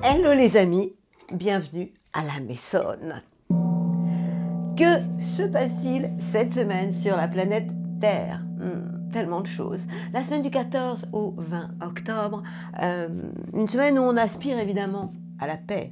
Hello les amis, bienvenue à la Maisonne. Que se passe-t-il cette semaine sur la planète Terre? Tellement de choses. La semaine du 14 au 20 octobre, une semaine où on aspire évidemment à la paix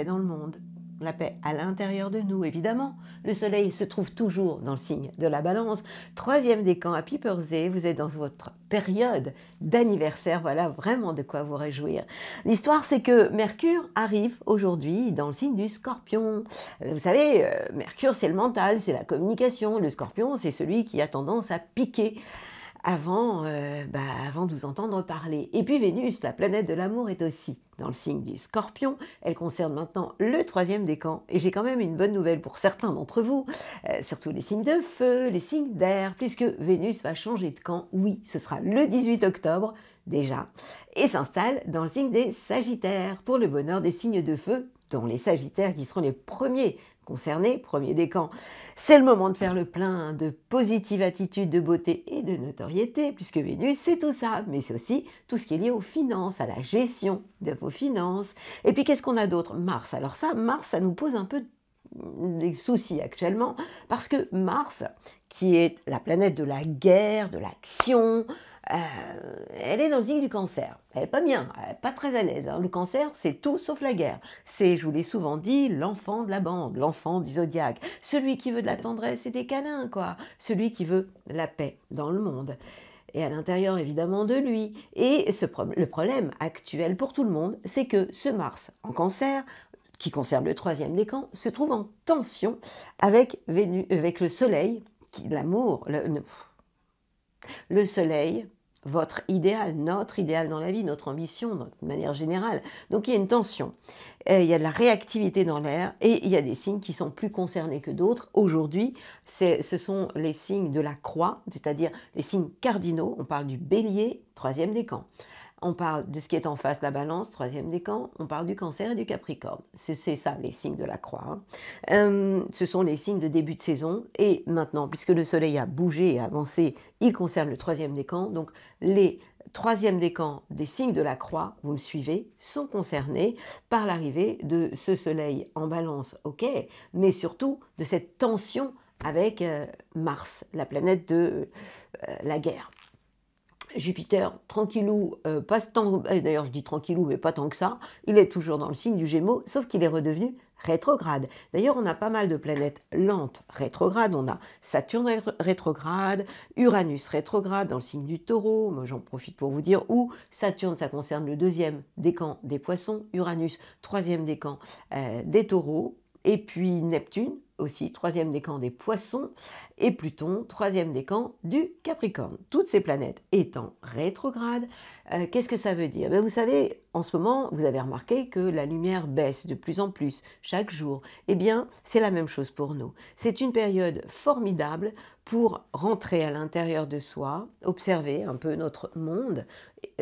dans le monde, la paix à l'intérieur de nous, évidemment. Le soleil se trouve toujours dans le signe de la balance. Troisième décan, Happy Birthday, vous êtes dans votre période d'anniversaire, voilà vraiment de quoi vous réjouir. L'histoire, c'est que Mercure arrive aujourd'hui dans le signe du Scorpion. Vous savez, Mercure, c'est le mental, c'est la communication. Le Scorpion, c'est celui qui a tendance à piquer avant de vous entendre parler. Et puis Vénus, la planète de l'amour, est aussi dans le signe du Scorpion. Elle concerne maintenant le troisième décan. Et j'ai quand même une bonne nouvelle pour certains d'entre vous, surtout les signes de feu, les signes d'air, puisque Vénus va changer de camp. Oui, ce sera le 18 octobre déjà, et s'installe dans le signe des Sagittaires, pour le bonheur des signes de feu, dont les Sagittaires qui seront les premiers concernés, premier décan. C'est le moment de faire le plein de positive attitude, de beauté et de notoriété, puisque Vénus, c'est tout ça, mais c'est aussi tout ce qui est lié aux finances, à la gestion de vos finances. Et puis, qu'est-ce qu'on a d'autre? Mars. Alors ça, Mars, ça nous pose un peu des soucis actuellement, parce que Mars, qui est la planète de la guerre, de l'action, elle est dans le signe du Cancer. Elle n'est pas bien, elle n'est pas très à l'aise. Le Cancer, c'est tout sauf la guerre. C'est, je vous l'ai souvent dit, l'enfant de la bande, l'enfant du zodiaque. Celui qui veut de la tendresse et des câlins, quoi. Celui qui veut la paix dans le monde. Et à l'intérieur, évidemment, de lui. Et le problème actuel pour tout le monde, c'est que ce Mars en Cancer, qui concerne le troisième décan, se trouve en tension avec avec le Soleil, l'amour, le Soleil, votre idéal, notre idéal dans la vie, notre ambition de manière générale. Donc il y a une tension, il y a de la réactivité dans l'air et il y a des signes qui sont plus concernés que d'autres. Aujourd'hui, ce sont les signes de la croix, c'est-à-dire les signes cardinaux. On parle du Bélier, troisième décan. On parle de ce qui est en face, la balance, troisième décan. On parle du Cancer et du Capricorne. C'est ça, les signes de la croix. Ce sont les signes de début de saison. Et maintenant, puisque le soleil a bougé et avancé, il concerne le troisième décan. Donc, les troisième décans des signes de la croix, vous me suivez, sont concernés par l'arrivée de ce soleil en balance, ok, mais surtout de cette tension avec Mars, la planète de la guerre. Jupiter, tranquillou, pas tant, d'ailleurs je dis tranquillou, mais pas tant que ça, il est toujours dans le signe du Gémeaux, sauf qu'il est redevenu rétrograde. D'ailleurs, on a pas mal de planètes lentes rétrogrades, on a Saturne rétrograde, Uranus rétrograde dans le signe du Taureau, moi j'en profite pour vous dire où Saturne, ça concerne le deuxième décan des Poissons, Uranus, troisième décan des Taureaux, et puis Neptune, aussi troisième décan des Poissons, et Pluton, troisième décan du Capricorne. Toutes ces planètes étant rétrogrades, qu'est-ce que ça veut dire? Vous savez, en ce moment, vous avez remarqué que la lumière baisse de plus en plus chaque jour. Eh bien, c'est la même chose pour nous. C'est une période formidable pour rentrer à l'intérieur de soi, observer un peu notre monde.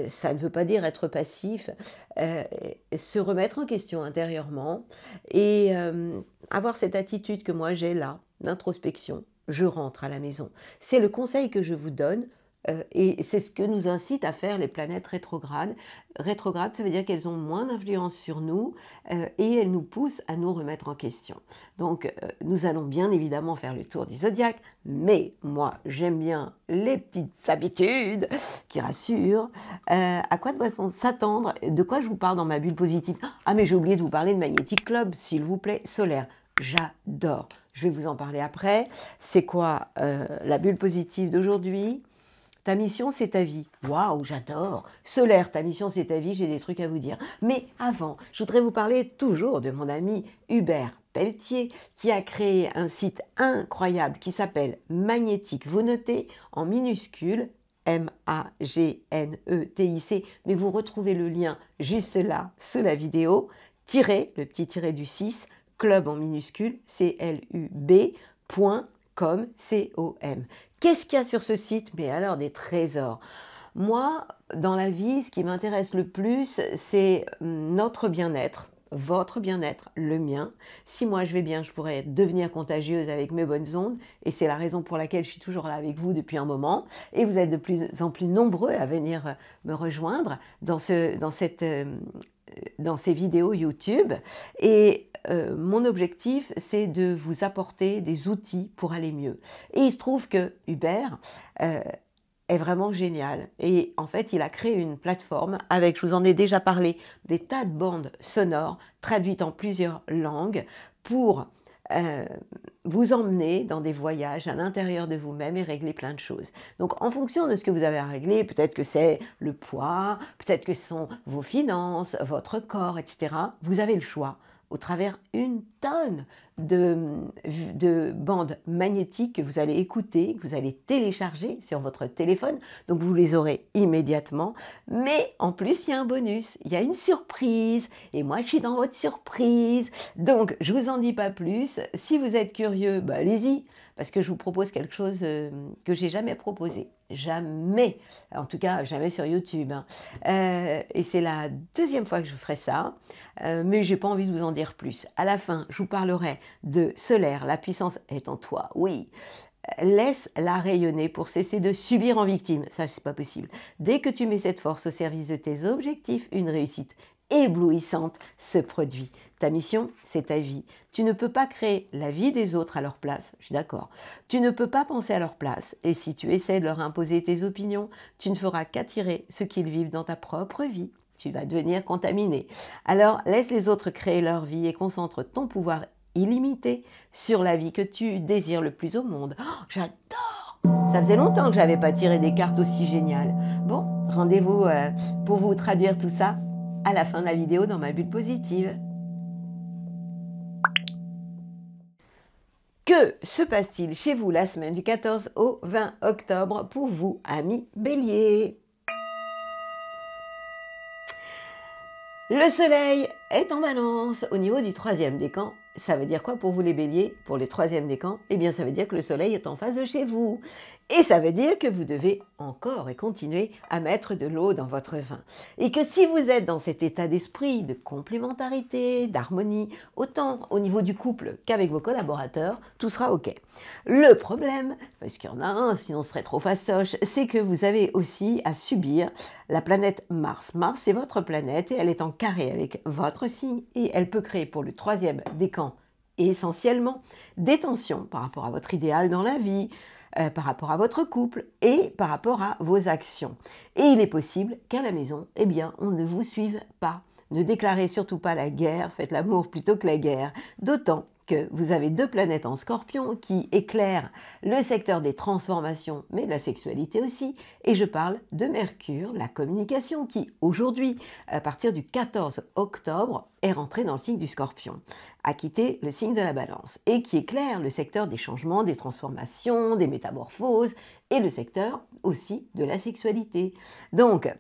Ça ne veut pas dire être passif, se remettre en question intérieurement et avoir cette attitude que moi j'ai là, d'introspection. Je rentre à la maison. C'est le conseil que je vous donne et c'est ce que nous incite à faire les planètes rétrogrades. Rétrogrades, ça veut dire qu'elles ont moins d'influence sur nous et elles nous poussent à nous remettre en question. Donc, nous allons bien évidemment faire le tour du zodiaque, mais moi, j'aime bien les petites habitudes qui rassurent. À quoi doit-on s'attendre? De quoi je vous parle dans ma bulle positive? Ah, mais j'ai oublié de vous parler de Magnétic Club, s'il vous plaît, solaire. J'adore. Je vais vous en parler après. C'est quoi la bulle positive d'aujourd'hui? Ta mission, c'est ta vie. Waouh, j'adore. Solaire, ta mission, c'est ta vie. J'ai des trucs à vous dire. Mais avant, je voudrais vous parler toujours de mon ami Hubert Pelletier, qui a créé un site incroyable qui s'appelle Magnétique. Vous notez en minuscule M-A-G-N-E-T-I-C, mais vous retrouvez le lien juste là, sous la vidéo, le petit tiret du 6, club en minuscule, club.com, C-O-M. Qu'est-ce qu'il y a sur ce site? Mais alors des trésors. Moi, dans la vie, ce qui m'intéresse le plus, c'est notre bien-être, votre bien-être, le mien. Si moi je vais bien, je pourrais devenir contagieuse avec mes bonnes ondes, et c'est la raison pour laquelle je suis toujours là avec vous depuis un moment, et vous êtes de plus en plus nombreux à venir me rejoindre dans cette dans ces vidéos YouTube. Et mon objectif, c'est de vous apporter des outils pour aller mieux. Et il se trouve que Hubert est vraiment génial. Et en fait, il a créé une plateforme avec, je vous en ai déjà parlé, des tas de bandes sonores traduites en plusieurs langues pour vous emmener dans des voyages à l'intérieur de vous-même et régler plein de choses. Donc en fonction de ce que vous avez à régler, peut-être que c'est le poids, peut-être que ce sont vos finances, votre corps, etc. Vous avez le choix au travers une tonne de bandes magnétiques que vous allez écouter, que vous allez télécharger sur votre téléphone. Donc vous les aurez immédiatement. Mais en plus, il y a un bonus, il y a une surprise. Et moi, je suis dans votre surprise. Donc, je ne vous en dis pas plus. Si vous êtes curieux, bah, allez-y. Parce que je vous propose quelque chose que j'ai jamais proposé. Jamais. En tout cas, jamais sur YouTube. Hein. Et c'est la deuxième fois que je ferai ça. Mais j'ai pas envie de vous en dire plus. À la fin, je vous parlerai de solaire. La puissance est en toi. Oui. Laisse-la rayonner pour cesser de subir en victime. Ça, c'est pas possible. Dès que tu mets cette force au service de tes objectifs, une réussite éblouissante se produit. Ta mission, c'est ta vie. Tu ne peux pas créer la vie des autres à leur place, je suis d'accord. Tu ne peux pas penser à leur place. Et si tu essaies de leur imposer tes opinions, tu ne feras qu'attirer ce qu'ils vivent dans ta propre vie. Tu vas devenir contaminé. Alors, laisse les autres créer leur vie et concentre ton pouvoir illimité sur la vie que tu désires le plus au monde. Oh, j'adore! Ça faisait longtemps que je n'avais pas tiré des cartes aussi géniales. Bon, rendez-vous pour vous traduire tout ça à la fin de la vidéo dans ma bulle positive. Que se passe-t-il chez vous la semaine du 14 au 20 octobre pour vous, amis Bélier? Le soleil est en balance au niveau du troisième décan. Ça veut dire quoi pour vous les béliers? Pour les troisièmes décans, eh bien ça veut dire que le soleil est en face de chez vous. Et ça veut dire que vous devez encore et continuer à mettre de l'eau dans votre vin. Et que si vous êtes dans cet état d'esprit de complémentarité, d'harmonie, autant au niveau du couple qu'avec vos collaborateurs, tout sera OK. Le problème, parce qu'il y en a un, sinon ce serait trop fastoche, c'est que vous avez aussi à subir la planète Mars. Mars, c'est votre planète et elle est en carré avec votre signe et elle peut créer pour le troisième décan essentiellement des tensions par rapport à votre idéal dans la vie, par rapport à votre couple et par rapport à vos actions. Et il est possible qu'à la maison, eh bien, on ne vous suive pas. Ne déclarez surtout pas la guerre, faites l'amour plutôt que la guerre. D'autant que vous avez deux planètes en Scorpion qui éclairent le secteur des transformations, mais de la sexualité aussi. Et je parle de Mercure, la communication, qui aujourd'hui, à partir du 14 octobre, est rentré dans le signe du Scorpion, a quitté le signe de la Balance, et qui éclaire le secteur des changements, des transformations, des métamorphoses, et le secteur aussi de la sexualité. Donc,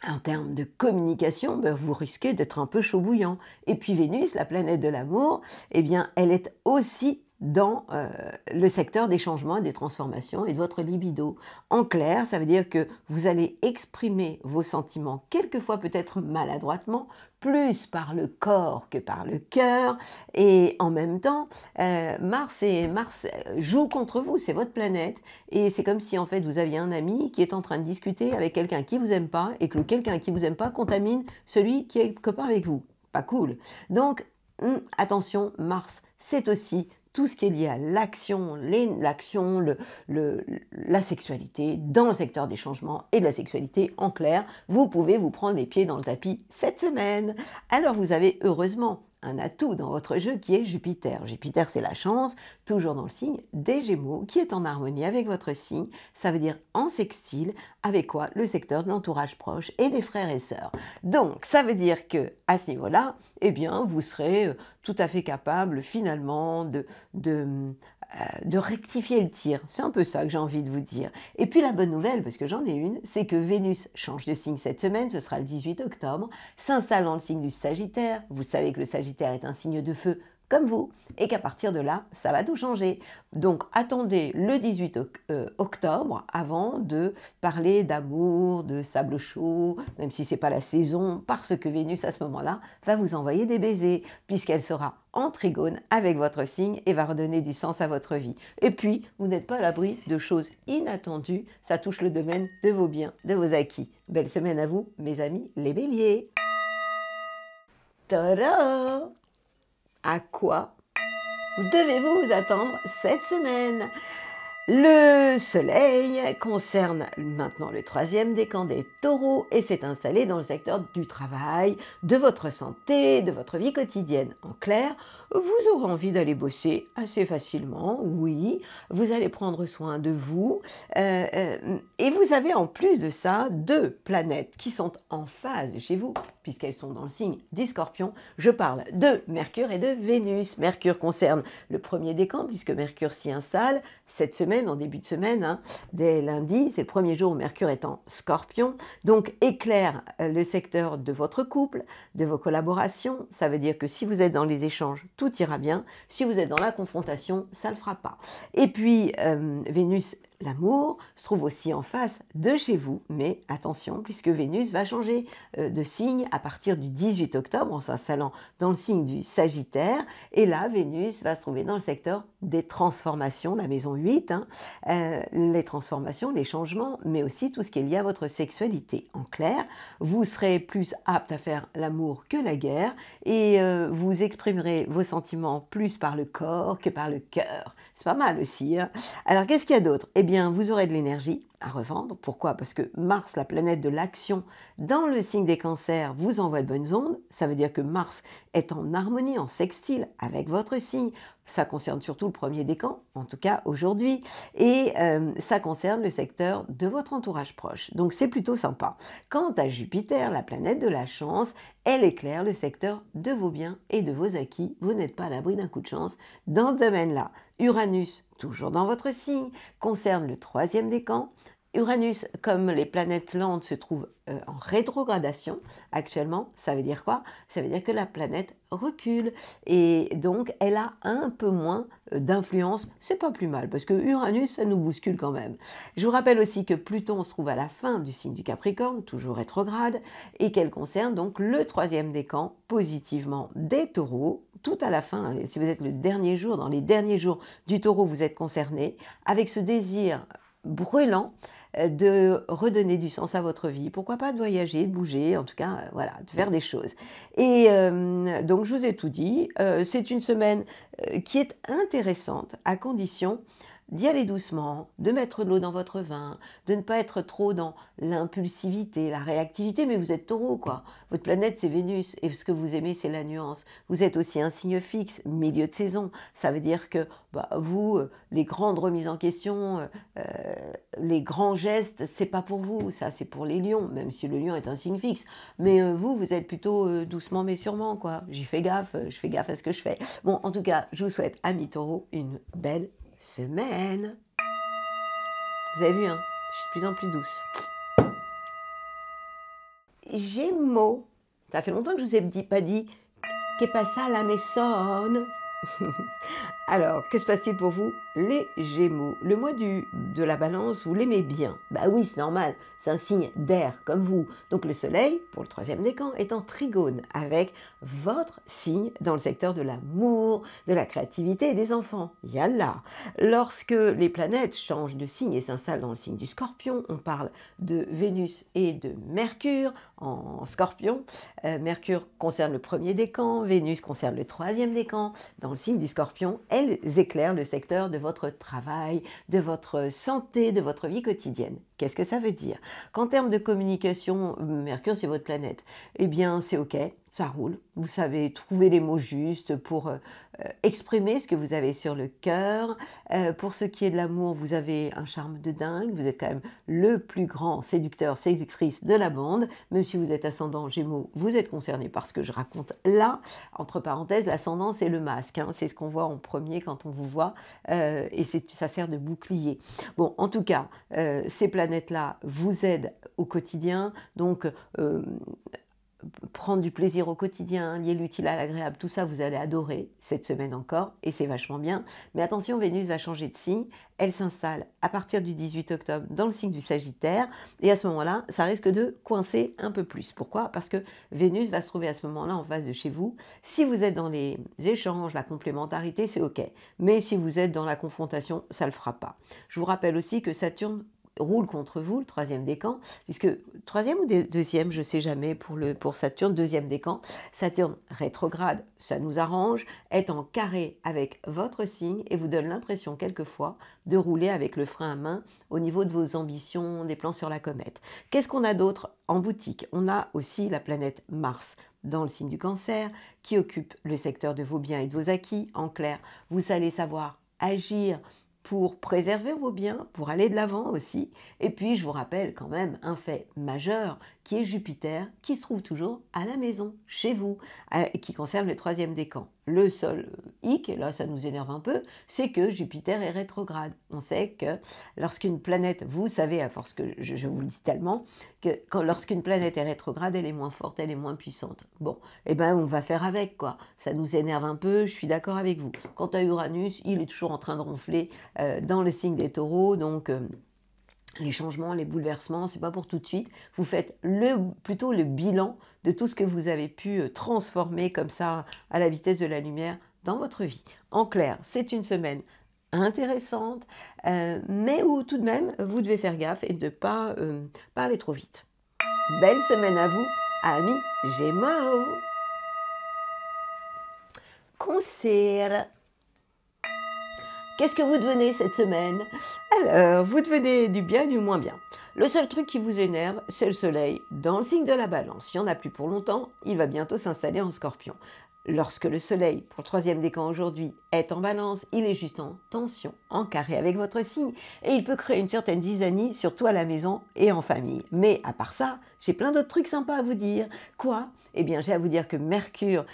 en termes de communication, ben, vous risquez d'être un peu chaud bouillant. Et puis Vénus, la planète de l'amour, eh bien, elle est aussi dans le secteur des changements et des transformations et de votre libido. En clair, ça veut dire que vous allez exprimer vos sentiments, quelquefois peut-être maladroitement, plus par le corps que par le cœur. Et en même temps, Mars joue contre vous, c'est votre planète. Et c'est comme si en fait vous aviez un ami qui est en train de discuter avec quelqu'un qui vous aime pas et que le quelqu'un qui vous aime pas contamine celui qui est copain avec vous. Pas cool. Donc, attention, Mars, c'est aussi tout ce qui est lié à l'action, la sexualité, dans le secteur des changements et de la sexualité en clair, vous pouvez vous prendre les pieds dans le tapis cette semaine. Alors vous avez heureusement un atout dans votre jeu qui est Jupiter. Jupiter, c'est la chance, toujours dans le signe des Gémeaux, qui est en harmonie avec votre signe. Ça veut dire en sextile, avec quoi? Le secteur de l'entourage proche et des frères et sœurs. Donc, ça veut dire que à ce niveau-là, eh bien, vous serez tout à fait capable finalement de rectifier le tir. C'est un peu ça que j'ai envie de vous dire. Et puis la bonne nouvelle, parce que j'en ai une, c'est que Vénus change de signe cette semaine, ce sera le 18 octobre, s'installe dans le signe du Sagittaire. Vous savez que le Sagittaire est un signe de feu comme vous, et qu'à partir de là, ça va tout changer. Donc attendez le 18 octobre avant de parler d'amour, de sable chaud, même si c'est pas la saison, parce que Vénus à ce moment-là va vous envoyer des baisers, puisqu'elle sera en trigone avec votre signe et va redonner du sens à votre vie. Et puis, vous n'êtes pas à l'abri de choses inattendues, ça touche le domaine de vos biens, de vos acquis. Belle semaine à vous, mes amis les béliers! Tada! À quoi devez-vous vous attendre cette semaine? Le soleil concerne maintenant le troisième décan des taureaux et s'est installé dans le secteur du travail, de votre santé, de votre vie quotidienne. En clair, vous aurez envie d'aller bosser assez facilement, oui, vous allez prendre soin de vous et vous avez en plus de ça deux planètes qui sont en phase chez vous, puisqu'elles sont dans le signe du Scorpion. Je parle de Mercure et de Vénus. Mercure concerne le premier décan puisque Mercure s'y installe cette semaine, en début de semaine, hein, dès lundi, c'est le premier jour où Mercure est en Scorpion, donc éclaire le secteur de votre couple, de vos collaborations. Ça veut dire que si vous êtes dans les échanges, tout ira bien. Si vous êtes dans la confrontation, ça ne le fera pas. Et puis, Vénus, l'amour, se trouve aussi en face de chez vous, mais attention, puisque Vénus va changer de signe à partir du 18 octobre en s'installant dans le signe du Sagittaire, et là, Vénus va se trouver dans le secteur des transformations, la maison 8, hein, les transformations, les changements, mais aussi tout ce qui est lié à votre sexualité. En clair, vous serez plus apte à faire l'amour que la guerre, et vous exprimerez vos sentiments plus par le corps que par le cœur. C'est pas mal aussi, hein. Alors, qu'est-ce qu'il y a d'autre? Eh bien, vous aurez de l'énergie à revendre. Pourquoi? Parce que Mars, la planète de l'action, dans le signe des cancers, vous envoie de bonnes ondes. Ça veut dire que Mars est en harmonie, en sextile avec votre signe. Ça concerne surtout le premier décan, en tout cas aujourd'hui, et ça concerne le secteur de votre entourage proche. Donc c'est plutôt sympa. Quant à Jupiter, la planète de la chance, elle éclaire le secteur de vos biens et de vos acquis. Vous n'êtes pas à l'abri d'un coup de chance dans ce domaine-là. Uranus, toujours dans votre signe, concerne le troisième décan. Uranus, comme les planètes lentes, se trouve en rétrogradation actuellement. Ça veut dire quoi? Ça veut dire que la planète recule et donc elle a un peu moins d'influence. C'est pas plus mal parce que Uranus, ça nous bouscule quand même. Je vous rappelle aussi que Pluton se trouve à la fin du signe du Capricorne, toujours rétrograde, et qu'elle concerne donc le troisième décan positivement des taureaux. Tout à la fin, si vous êtes le dernier jour, dans les derniers jours du taureau, vous êtes concerné avec ce désir brûlant de redonner du sens à votre vie. Pourquoi pas de voyager, de bouger, en tout cas, voilà, de faire des choses. Et donc, je vous ai tout dit. C'est une semaine qui est intéressante à condition d'y aller doucement, de mettre de l'eau dans votre vin, de ne pas être trop dans l'impulsivité, la réactivité, mais vous êtes taureau, quoi. Votre planète, c'est Vénus, et ce que vous aimez, c'est la nuance. Vous êtes aussi un signe fixe, milieu de saison. Ça veut dire que vous, les grandes remises en question, les grands gestes, c'est pas pour vous, ça, c'est pour les lions, même si le lion est un signe fixe. Mais vous êtes plutôt doucement mais sûrement, quoi. J'y fais gaffe, je fais gaffe à ce que je fais. Bon, en tout cas, je vous souhaite, amis taureaux, une belle semaine. Vous avez vu, hein, je suis de plus en plus douce. Gémeaux. Ça fait longtemps que je vous ai pas dit qu'est pas ça la maisonne. Alors, que se passe-t-il pour vous, les Gémeaux? Le mois de la Balance, vous l'aimez bien. Bah oui, c'est normal, c'est un signe d'air, comme vous. Donc le Soleil, pour le troisième décan, est en trigone avec votre signe dans le secteur de l'amour, de la créativité et des enfants. Yallah! Lorsque les planètes changent de signe et s'installent dans le signe du Scorpion, on parle de Vénus et de Mercure en Scorpion. Mercure concerne le premier décan, Vénus concerne le troisième décan. Dans le signe du Scorpion, elles éclairent le secteur de votre travail, de votre santé, de votre vie quotidienne. Qu'est-ce que ça veut dire? Qu'en termes de communication, Mercure, c'est votre planète. Eh bien, c'est OK, ça roule. Vous savez trouver les mots justes pour exprimer ce que vous avez sur le cœur. Pour ce qui est de l'amour, vous avez un charme de dingue. Vous êtes quand même le plus grand séducteur, séductrice de la bande. Même si vous êtes ascendant Gémeaux, vous êtes concerné par ce que je raconte là. Entre parenthèses, l'ascendant, c'est le masque. Hein. C'est ce qu'on voit en premier quand on vous voit. Et ça sert de bouclier. Bon, en tout cas, ces planètes-là vous aident au quotidien. Donc, prendre du plaisir au quotidien, lier l'utile à l'agréable, tout ça, vous allez adorer cette semaine encore, et c'est vachement bien. Mais attention, Vénus va changer de signe, elle s'installe à partir du 18 octobre dans le signe du Sagittaire, et à ce moment-là, ça risque de coincer un peu plus. Pourquoi? Parce que Vénus va se trouver à ce moment-là en face de chez vous. Si vous êtes dans les échanges, la complémentarité, c'est OK. Mais si vous êtes dans la confrontation, ça ne le fera pas. Je vous rappelle aussi que Saturne roule contre vous, le troisième décan, puisque troisième ou deuxième, je ne sais jamais pour Saturne, deuxième décan. Saturne rétrograde, ça nous arrange, est en carré avec votre signe et vous donne l'impression quelquefois de rouler avec le frein à main au niveau de vos ambitions, des plans sur la comète. Qu'est-ce qu'on a d'autre en boutique? On a aussi la planète Mars dans le signe du Cancer, qui occupe le secteur de vos biens et de vos acquis. En clair, vous allez savoir agir pour préserver vos biens, pour aller de l'avant aussi. Et puis, je vous rappelle quand même un fait majeur, qui est Jupiter, qui se trouve toujours à la maison, chez vous, et qui concerne le troisième décan. Le seul hic, et là ça nous énerve un peu, c'est que Jupiter est rétrograde. On sait que lorsqu'une planète, vous savez, à force que je vous le dis tellement, que lorsqu'une planète est rétrograde, elle est moins forte, elle est moins puissante. Bon, eh ben on va faire avec, quoi. Ça nous énerve un peu, je suis d'accord avec vous. Quant à Uranus, il est toujours en train de ronfler dans le signe des taureaux, donc les changements, les bouleversements, c'est pas pour tout de suite. Vous faites plutôt le bilan de tout ce que vous avez pu transformer comme ça à la vitesse de la lumière dans votre vie. En clair, c'est une semaine intéressante, mais où tout de même, vous devez faire gaffe et ne pas parler trop vite. Belle semaine à vous, amis Gémeaux. Cancer. Qu'est-ce que vous devenez cette semaine? Alors, vous devenez du bien et du moins bien. Le seul truc qui vous énerve, c'est le soleil dans le signe de la balance. Il n'y en a plus pour longtemps, il va bientôt s'installer en scorpion. Lorsque le soleil, pour le troisième décan aujourd'hui, est en balance, il est juste en tension, en carré avec votre signe, et il peut créer une certaine zizanie, surtout à la maison et en famille. Mais à part ça, j'ai plein d'autres trucs sympas à vous dire. Quoi? Eh bien, j'ai à vous dire que Mercure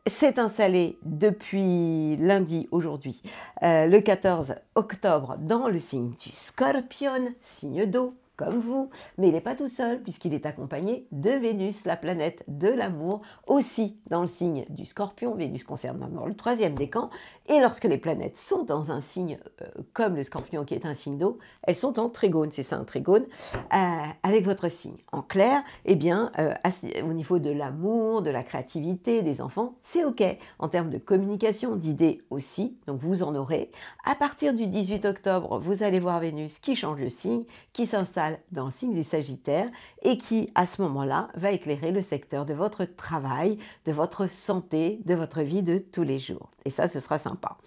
s'est installé depuis lundi, aujourd'hui, le 14 octobre, dans le signe du Scorpion, signe d'eau, comme vous, mais il n'est pas tout seul puisqu'il est accompagné de Vénus, la planète de l'amour, aussi dans le signe du Scorpion. Vénus concerne maintenant le troisième décan, et lorsque les planètes sont dans un signe comme le Scorpion qui est un signe d'eau, elles sont en trigone, c'est ça un trigone, avec votre signe. En clair, eh bien, au niveau de l'amour, de la créativité des enfants, c'est ok. En termes de communication, d'idées aussi, donc vous en aurez. À partir du 18 octobre, vous allez voir Vénus qui change de signe, qui s'installe dans le signe du Sagittaire et qui, à ce moment-là, va éclairer le secteur de votre travail, de votre santé, de votre vie de tous les jours. Et ça, ce sera sympa.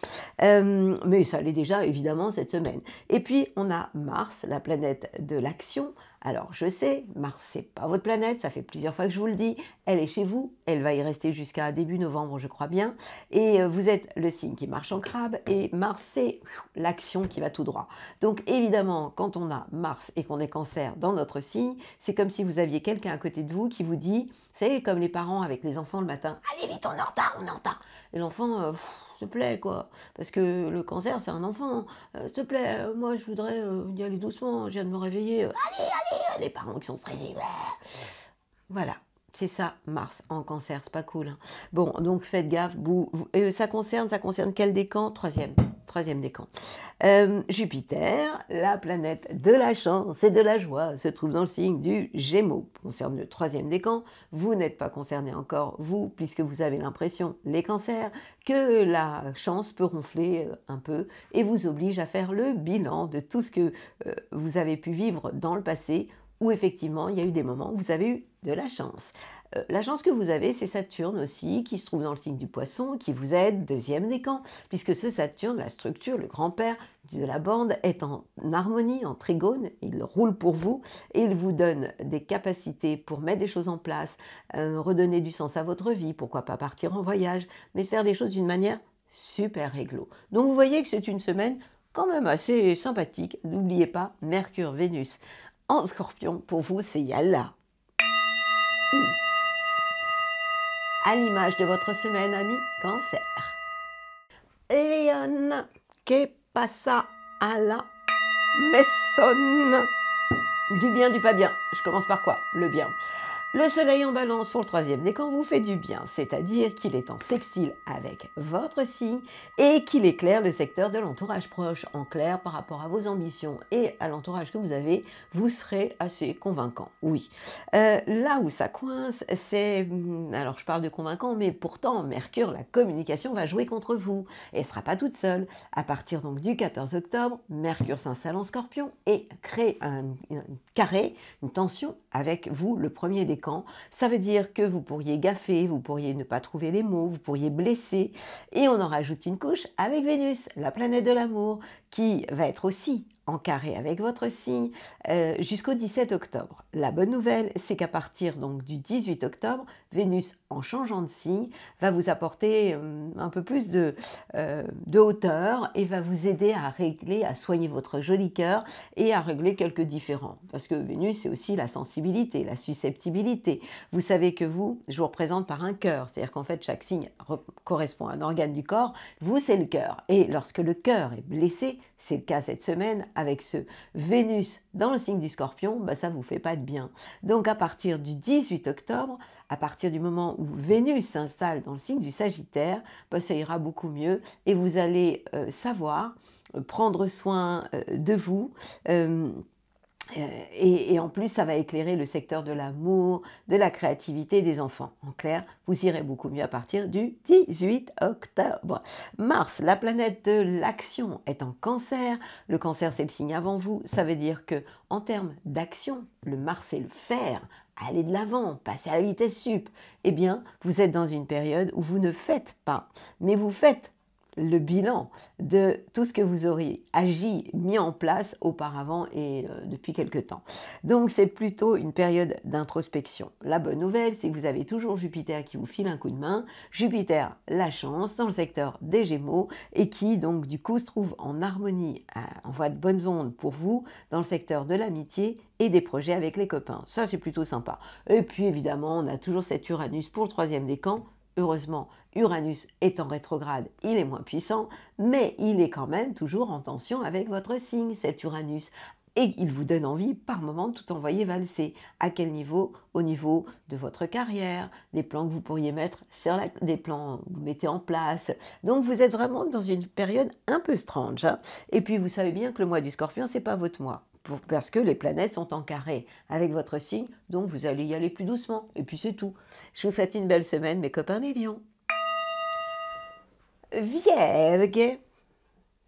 Mais ça l'est déjà, évidemment, cette semaine. Et puis, on a Mars, la planète de l'action. Alors, je sais, Mars, c'est pas votre planète, ça fait plusieurs fois que je vous le dis. Elle est chez vous, elle va y rester jusqu'à début novembre, je crois bien. Et vous êtes le signe qui marche en crabe, et Mars, c'est l'action qui va tout droit. Donc, évidemment, quand on a Mars et qu'on est Cancer dans notre signe, c'est comme si vous aviez quelqu'un à côté de vous qui vous dit, vous savez, comme les parents avec les enfants le matin, « Allez vite, on est en retard, on est en retard !» Et l'enfant, s'il te plaît, quoi. Parce que le Cancer, c'est un enfant. S'il te plaît, moi, je voudrais y aller doucement, je viens de me réveiller. Allez, allez, les parents qui sont stressés. Voilà. C'est ça, Mars en Cancer, c'est pas cool. Hein. Bon, donc faites gaffe. Ça concerne quel décan? Troisième décan. Jupiter, la planète de la chance et de la joie, se trouve dans le signe du Gémeaux. Concerne le troisième décan. Vous n'êtes pas concerné encore, vous, puisque vous avez l'impression, les cancers, que la chance peut ronfler un peu et vous oblige à faire le bilan de tout ce que vous avez pu vivre dans le passé, où effectivement, il y a eu des moments où vous avez eu de la chance. La chance que vous avez, c'est Saturne aussi, qui se trouve dans le signe du Poisson, qui vous aide, deuxième décan, puisque ce Saturne, la structure, le grand-père de la bande, est en harmonie, en trigone, il roule pour vous, et il vous donne des capacités pour mettre des choses en place, redonner du sens à votre vie, pourquoi pas partir en voyage, mais faire des choses d'une manière super réglo. Donc vous voyez que c'est une semaine quand même assez sympathique. N'oubliez pas, Mercure, Vénus en Scorpion, pour vous, c'est Yalla. À l'image de votre semaine, ami Cancer. Léon, que passa à la maison? Du bien, du pas bien. Je commence par quoi? Le bien. Le soleil en balance pour le troisième décan vous fait du bien, c'est-à-dire qu'il est en sextile avec votre signe et qu'il éclaire le secteur de l'entourage proche. En clair, par rapport à vos ambitions et à l'entourage que vous avez, vous serez assez convaincant, oui. Là où ça coince, c'est... Alors je parle de convaincant, mais pourtant Mercure, la communication, va jouer contre vous. Et elle ne sera pas toute seule. À partir donc du 14 octobre, Mercure s'installe en Scorpion et crée un carré, une tension avec vous, le premier décan. Ça veut dire que vous pourriez gaffer, vous pourriez ne pas trouver les mots, vous pourriez blesser. Et on en rajoute une couche avec Vénus, la planète de l'amour, qui va être aussi en carré avec votre signe jusqu'au 17 octobre. La bonne nouvelle, c'est qu'à partir donc du 18 octobre, Vénus, en changeant de signe, va vous apporter un peu plus de hauteur et va vous aider à régler, à soigner votre joli cœur et à régler quelques différends. Parce que Vénus, c'est aussi la sensibilité, la susceptibilité. Vous savez que vous, je vous représente par un cœur, c'est-à-dire qu'en fait, chaque signe correspond à un organe du corps. Vous, c'est le cœur. Et lorsque le cœur est blessé, c'est le cas cette semaine avec ce Vénus dans le signe du Scorpion, ça ne vous fait pas de bien. Donc à partir du 18 octobre, à partir du moment où Vénus s'installe dans le signe du Sagittaire, ça ira beaucoup mieux et vous allez savoir prendre soin de vous. Et en plus, ça va éclairer le secteur de l'amour, de la créativité des enfants. En clair, vous irez beaucoup mieux à partir du 18 octobre. Mars, la planète de l'action, est en Cancer. Le Cancer, c'est le signe avant vous. Ça veut dire que, en termes d'action, le Mars, c'est le faire. Aller de l'avant, passer à la vitesse sup. Eh bien, vous êtes dans une période où vous ne faites pas, mais vous faites le bilan de tout ce que vous auriez agi, mis en place auparavant et depuis quelque temps. Donc c'est plutôt une période d'introspection. La bonne nouvelle, c'est que vous avez toujours Jupiter qui vous file un coup de main. Jupiter, la chance, dans le secteur des Gémeaux et qui donc du coup se trouve en harmonie, en voie de bonnes ondes pour vous, dans le secteur de l'amitié et des projets avec les copains. Ça c'est plutôt sympa. Et puis évidemment, on a toujours cet Uranus pour le troisième décan. Heureusement, Uranus est en rétrograde, il est moins puissant, mais il est quand même toujours en tension avec votre signe, cet Uranus. Et il vous donne envie par moment de tout envoyer valser. À quel niveau? Au niveau de votre carrière, des plans que vous pourriez mettre sur des plans que vous mettez en place. Donc vous êtes vraiment dans une période un peu strange. Hein. Et puis vous savez bien que le mois du Scorpion, c'est pas votre mois. Parce que les planètes sont en carré avec votre signe, donc vous allez y aller plus doucement. Et puis c'est tout. Je vous souhaite une belle semaine, mes copains des lions. Vierge,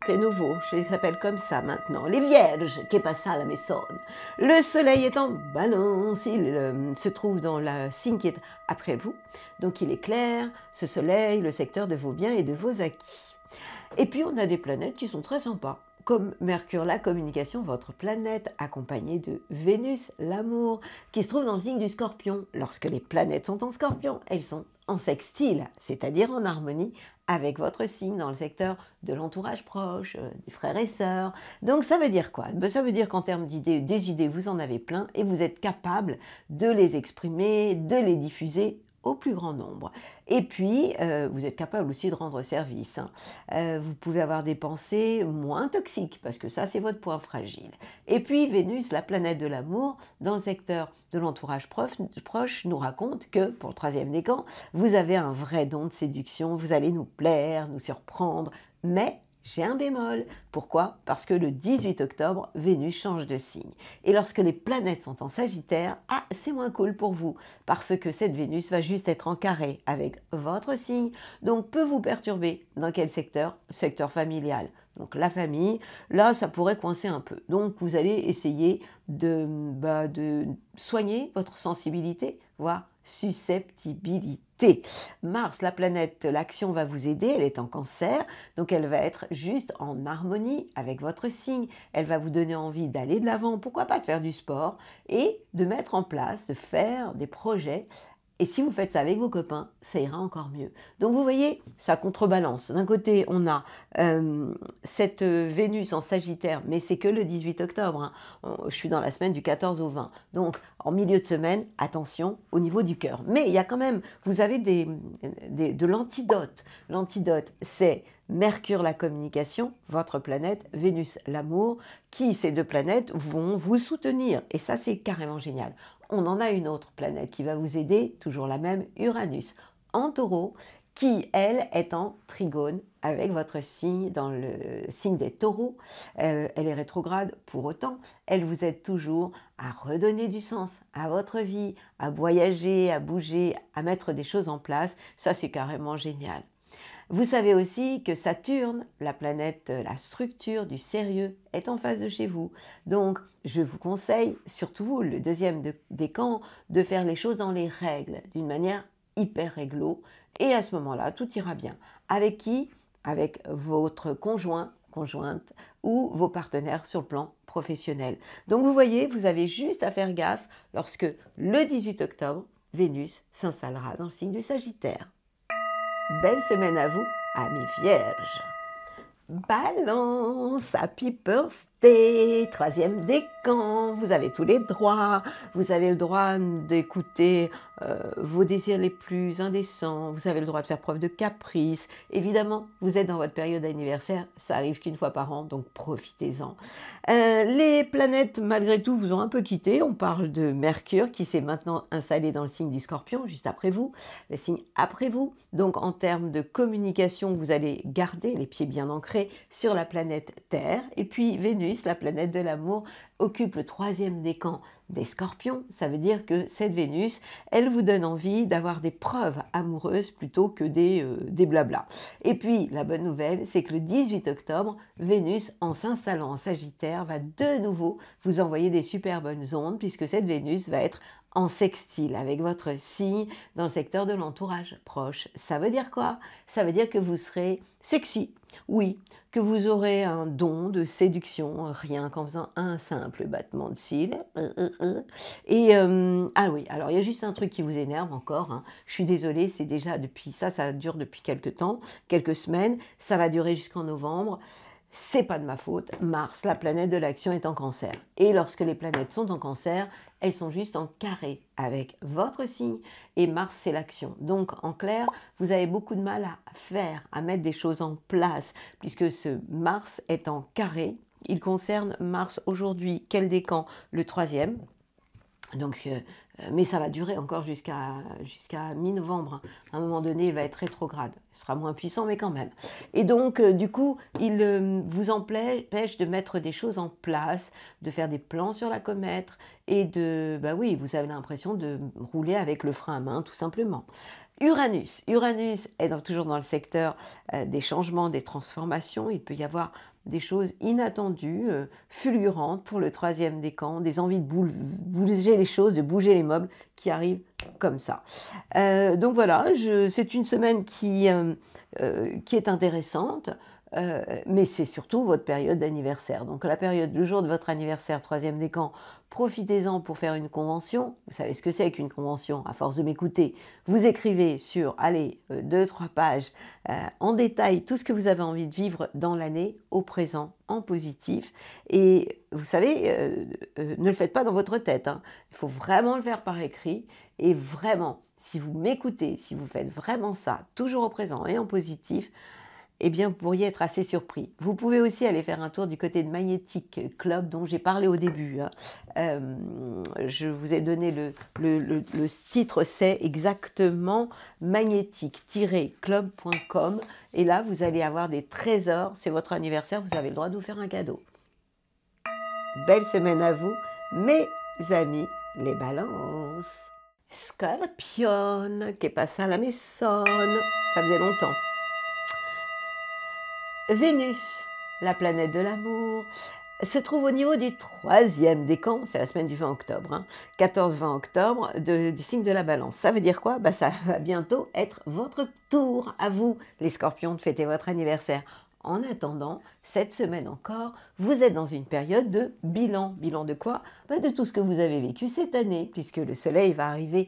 c'est nouveau, je les appelle comme ça maintenant. Les Vierges, qui est pas ça la Messonne. Le soleil est en balance, il se trouve dans le signe qui est après vous. Donc il éclaire, ce soleil, le secteur de vos biens et de vos acquis. Et puis on a des planètes qui sont très sympas. Comme Mercure, la communication, votre planète, accompagnée de Vénus, l'amour, qui se trouve dans le signe du Scorpion. Lorsque les planètes sont en Scorpion, elles sont en sextile, c'est-à-dire en harmonie avec votre signe dans le secteur de l'entourage proche, des frères et sœurs. Donc ça veut dire quoi? Ça veut dire qu'en termes d'idées, des idées, vous en avez plein et vous êtes capable de les exprimer, de les diffuser au plus grand nombre. Et puis, vous êtes capable aussi de rendre service. Hein. Vous pouvez avoir des pensées moins toxiques, parce que ça, c'est votre point fragile. Et puis, Vénus, la planète de l'amour, dans le secteur de l'entourage proche, nous raconte que, pour le troisième décan, vous avez un vrai don de séduction, vous allez nous plaire, nous surprendre, mais j'ai un bémol. Pourquoi? Parce que le 18 octobre, Vénus change de signe. Et lorsque les planètes sont en Sagittaire, c'est moins cool pour vous, parce que cette Vénus va juste être en carré avec votre signe, donc peut vous perturber. Dans quel secteur? Secteur familial. Donc la famille, là, ça pourrait coincer un peu. Donc vous allez essayer de soigner votre sensibilité, voire susceptibilité. Mars, la planète, l'action va vous aider, elle est en Cancer, donc elle va être juste en harmonie avec votre signe. Elle va vous donner envie d'aller de l'avant, pourquoi pas de faire du sport et de mettre en place, de faire des projets. Et si vous faites ça avec vos copains, ça ira encore mieux. Donc vous voyez, ça contrebalance. D'un côté, on a cette Vénus en Sagittaire, mais c'est que le 18 octobre. Hein. Je suis dans la semaine du 14 au 20. Donc en milieu de semaine, attention au niveau du cœur. Mais il y a quand même, vous avez de l'antidote. L'antidote, c'est Mercure, la communication, votre planète, Vénus, l'amour, qui, ces deux planètes, vont vous soutenir. Et ça, c'est carrément génial. on en a une autre planète qui va vous aider, toujours la même, Uranus, en taureau, qui, elle, est en trigone avec votre signe, dans le signe des taureaux. Elle est rétrograde pour autant. Elle vous aide toujours à redonner du sens à votre vie, à voyager, à bouger, à mettre des choses en place. Ça, c'est carrément génial. Vous savez aussi que Saturne, la planète, la structure du sérieux, est en face de chez vous. Donc, je vous conseille, surtout vous, le deuxième décan, de faire les choses dans les règles, d'une manière hyper réglo. Et à ce moment-là, tout ira bien. Avec qui? Avec votre conjoint, conjointe ou vos partenaires sur le plan professionnel. Donc, vous voyez, vous avez juste à faire gaffe lorsque le 18 octobre, Vénus s'installera dans le signe du Sagittaire. Belle semaine à vous, amis vierges. Balance, happy birthday, troisième décan, vous avez tous les droits, vous avez le droit d'écouter vos désirs les plus indécents, vous avez le droit de faire preuve de caprice, évidemment, vous êtes dans votre période d'anniversaire, ça arrive qu'une fois par an, donc profitez-en. Les planètes, malgré tout, vous ont un peu quitté, on parle de Mercure qui s'est maintenant installé dans le signe du Scorpion, juste après vous, le signe après vous, donc en termes de communication, vous allez garder les pieds bien ancrés sur la planète Terre. Et puis Vénus, la planète de l'amour, occupe le troisième décan des Scorpions. Ça veut dire que cette Vénus, elle vous donne envie d'avoir des preuves amoureuses plutôt que des blablas. Et puis la bonne nouvelle, c'est que le 18 octobre, Vénus, en s'installant en Sagittaire, va de nouveau vous envoyer des super bonnes ondes puisque cette Vénus va être en sextile avec votre signe dans le secteur de l'entourage proche. Ça veut dire quoi? Ça veut dire que vous serez sexy, oui, que vous aurez un don de séduction, rien qu'en faisant un simple battement de cils. Et ah oui, alors il y a juste un truc qui vous énerve encore, hein. Je suis désolée, c'est déjà depuis ça dure depuis quelques temps, quelques semaines, ça va durer jusqu'en novembre. C'est pas de ma faute, Mars, la planète de l'action, est en Cancer. Et lorsque les planètes sont en Cancer, elles sont juste en carré avec votre signe et Mars, c'est l'action. Donc, en clair, vous avez beaucoup de mal à faire, à mettre des choses en place, puisque ce Mars est en carré. Il concerne Mars aujourd'hui, quel décan? Le troisième. Donc, mais ça va durer encore jusqu'à mi-novembre. À un moment donné, il va être rétrograde. Il sera moins puissant, mais quand même. Et donc, du coup, il vous empêche de mettre des choses en place, de faire des plans sur la comète et de, bah oui, vous avez l'impression de rouler avec le frein à main, tout simplement. Uranus est toujours dans le secteur des changements, des transformations. Il peut y avoir des choses inattendues, fulgurantes pour le troisième décan, des envies de bouger les choses, de bouger les meubles qui arrivent comme ça. Donc voilà, c'est une semaine qui est intéressante. Mais c'est surtout votre période d'anniversaire. Donc la période, le jour de votre anniversaire, troisième décan, profitez-en pour faire une convention. Vous savez ce que c'est qu'une convention, à force de m'écouter. Vous écrivez sur, allez, 2-3 pages, en détail, tout ce que vous avez envie de vivre dans l'année, au présent, en positif. Et vous savez, ne le faites pas dans votre tête, hein. Il faut vraiment le faire par écrit. Et vraiment, si vous m'écoutez, si vous faites vraiment ça, toujours au présent et en positif, eh bien, vous pourriez être assez surpris. Vous pouvez aussi aller faire un tour du côté de Magnetic Club, dont j'ai parlé au début, hein. Je vous ai donné le titre, c'est exactement magnetic-club.com. Et là, vous allez avoir des trésors. C'est votre anniversaire, vous avez le droit de vous faire un cadeau. Belle semaine à vous, mes amis, les balances. Scorpion, qui est passé à la Maisonne. Ça faisait longtemps. Vénus, la planète de l'amour, se trouve au niveau du troisième décan, c'est la semaine du 20 octobre, hein, 14-20 octobre, du signe de la balance. Ça veut dire quoi? Bah, ça va bientôt être votre tour à vous, les scorpions, de fêter votre anniversaire. En attendant, cette semaine encore, vous êtes dans une période de bilan. Bilan de quoi? Bah, de tout ce que vous avez vécu cette année, puisque le soleil va arriver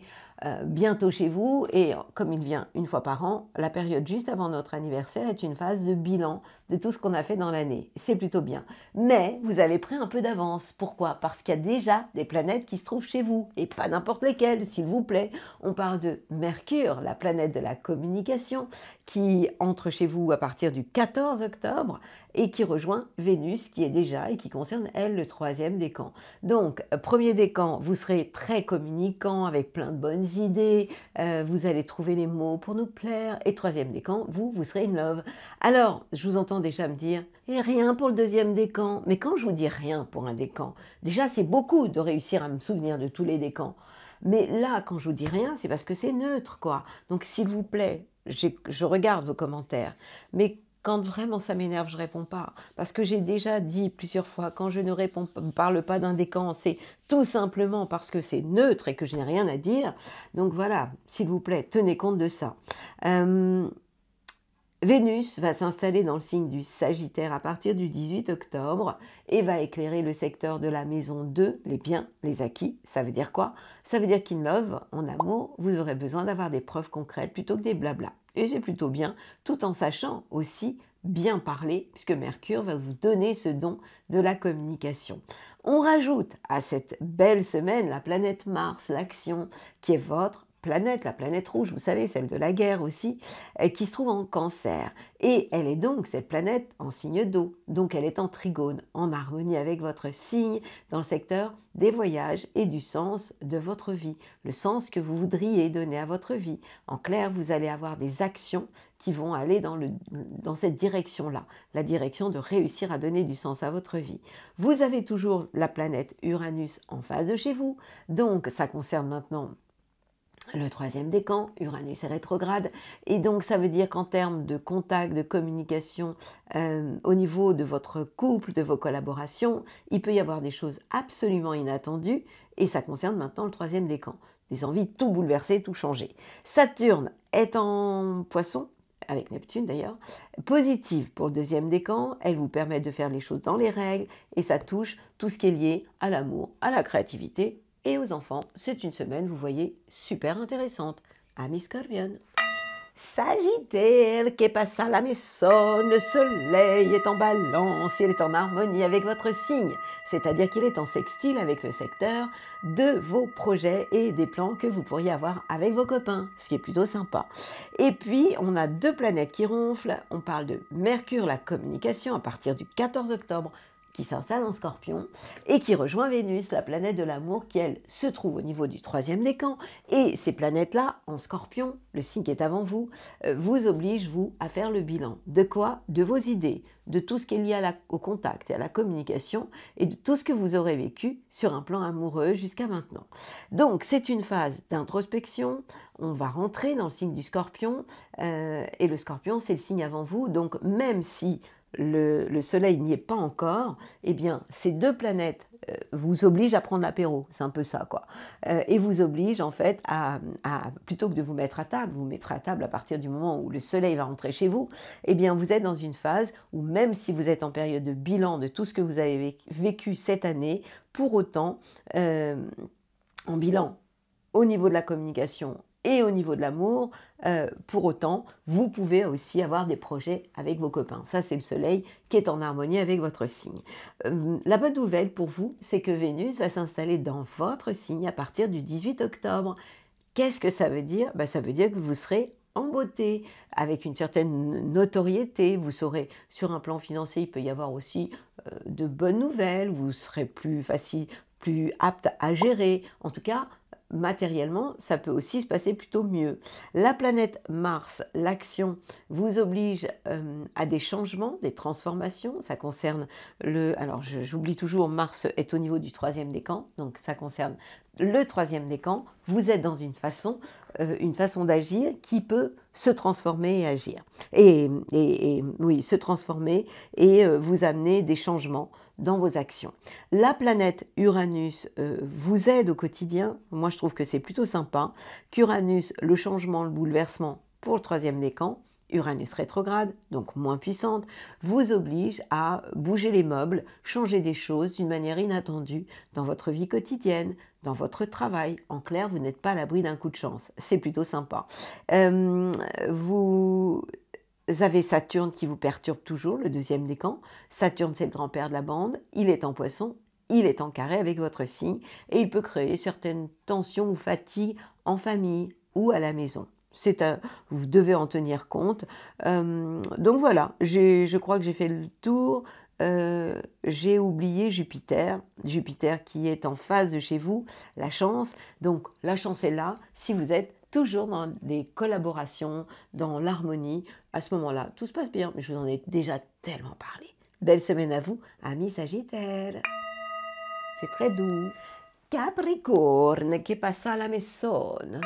bientôt chez vous, et comme il vient une fois par an, la période juste avant notre anniversaire est une phase de bilan de tout ce qu'on a fait dans l'année. C'est plutôt bien. Mais vous avez pris un peu d'avance. Pourquoi? Parce qu'il y a déjà des planètes qui se trouvent chez vous, et pas n'importe lesquelles, s'il vous plaît. On parle de Mercure, la planète de la communication, qui entre chez vous à partir du 14 octobre, et qui rejoint Vénus, qui est déjà, et qui concerne, elle, le 3e décan. Donc, 1er décan, vous serez très communicant, avec plein de bonnes idées, vous allez trouver les mots pour nous plaire, et 3e décan, vous serez in love. Alors, je vous entends déjà me dire, et rien pour le 2e décan. Mais quand je vous dis rien pour un décan, déjà c'est beaucoup de réussir à me souvenir de tous les décans. Mais là, quand je vous dis rien, c'est parce que c'est neutre, quoi. Donc, s'il vous plaît, je regarde vos commentaires, mais quand vraiment ça m'énerve, je ne réponds pas. Parce que j'ai déjà dit plusieurs fois, quand je ne parle pas d'un décan, c'est tout simplement parce que c'est neutre et que je n'ai rien à dire. Donc voilà, s'il vous plaît, tenez compte de ça. Vénus va s'installer dans le signe du Sagittaire à partir du 18 octobre et va éclairer le secteur de la maison 2, les biens, les acquis. Ça veut dire quoi? Ça veut dire qu'in love, en amour, vous aurez besoin d'avoir des preuves concrètes plutôt que des blablas. Et c'est plutôt bien, tout en sachant aussi bien parler, puisque Mercure va vous donner ce don de la communication. On rajoute à cette belle semaine la planète Mars, l'action, qui est votre planète, la planète rouge, vous savez, celle de la guerre aussi, qui se trouve en Cancer. Et elle est donc, cette planète, en signe d'eau. Donc elle est en trigone, en harmonie avec votre signe, dans le secteur des voyages et du sens de votre vie. Le sens que vous voudriez donner à votre vie. En clair, vous allez avoir des actions qui vont aller dans cette direction-là. La direction de réussir à donner du sens à votre vie. Vous avez toujours la planète Uranus en face de chez vous. Donc ça concerne maintenant le 3e décan, Uranus est rétrograde, et donc ça veut dire qu'en termes de contact, de communication, au niveau de votre couple, de vos collaborations, il peut y avoir des choses absolument inattendues, et ça concerne maintenant le 3e décan. Des envies de tout bouleverser, tout changer. Saturne est en Poisson, avec Neptune d'ailleurs, positive pour le 2e décan, elle vous permet de faire les choses dans les règles, et ça touche tout ce qui est lié à l'amour, à la créativité, et aux enfants. C'est une semaine, vous voyez, super intéressante. Amis Scorpion. Sagittaire, que passa la maison, le soleil est en balance, il est en harmonie avec votre signe, c'est-à-dire qu'il est en sextile avec le secteur de vos projets et des plans que vous pourriez avoir avec vos copains, ce qui est plutôt sympa. Et puis, on a 2 planètes qui ronflent, on parle de Mercure, la communication, à partir du 14 octobre, qui s'installe en Scorpion et qui rejoint Vénus, la planète de l'amour qui, elle, se trouve au niveau du 3e décan. Et ces planètes-là, en Scorpion, le signe qui est avant vous, vous obligent, vous, à faire le bilan. De quoi? De vos idées, de tout ce qui est lié au contact et à la communication et de tout ce que vous aurez vécu sur un plan amoureux jusqu'à maintenant. Donc, c'est une phase d'introspection. On va rentrer dans le signe du Scorpion et le Scorpion, c'est le signe avant vous. Donc, même si le soleil n'y est pas encore, eh bien, ces 2 planètes vous obligent à prendre l'apéro, c'est un peu ça, quoi. Et vous obligent, en fait, à plutôt que de vous mettre à table, vous mettrez à table à partir du moment où le soleil va rentrer chez vous, eh bien, vous êtes dans une phase où même si vous êtes en période de bilan de tout ce que vous avez vécu cette année, pour autant, en bilan au niveau de la communication et au niveau de l'amour, pour autant, vous pouvez aussi avoir des projets avec vos copains. Ça, c'est le soleil qui est en harmonie avec votre signe. La bonne nouvelle pour vous, c'est que Vénus va s'installer dans votre signe à partir du 18 octobre. Qu'est-ce que ça veut dire? Ça veut dire que vous serez en beauté, avec une certaine notoriété. Vous saurez, sur un plan financier, il peut y avoir aussi de bonnes nouvelles, vous serez plus facile, plus apte à gérer. En tout cas, matériellement, ça peut aussi se passer plutôt mieux. La planète Mars, l'action, vous oblige à des changements, des transformations. Ça concerne alors j'oublie toujours, Mars est au niveau du 3e décan, donc ça concerne le 3e décan. Vous êtes dans une façon d'agir qui peut se transformer et agir. Et oui, se transformer et vous amener des changements dans vos actions. La planète Uranus vous aide au quotidien. Moi, je trouve que c'est plutôt sympa. Qu'Uranus, le changement, le bouleversement pour le 3e décan, Uranus rétrograde, donc moins puissante, vous oblige à bouger les meubles, changer des choses d'une manière inattendue dans votre vie quotidienne, dans votre travail. En clair, vous n'êtes pas à l'abri d'un coup de chance. C'est plutôt sympa. Vous avez Saturne qui vous perturbe toujours, le deuxième décan. Saturne, c'est le grand-père de la bande. Il est en Poisson. Il est en carré avec votre signe et il peut créer certaines tensions ou fatigues en famille ou à la maison. Vous devez en tenir compte. Donc voilà, je crois que j'ai fait le tour. J'ai oublié Jupiter. Jupiter qui est en phase de chez vous, la chance. Donc la chance est là si vous êtes toujours dans des collaborations, dans l'harmonie. À ce moment-là, tout se passe bien, mais je vous en ai déjà tellement parlé. Belle semaine à vous, amis Sagittaires. C'est très doux. Capricorne, che passa alla Messone.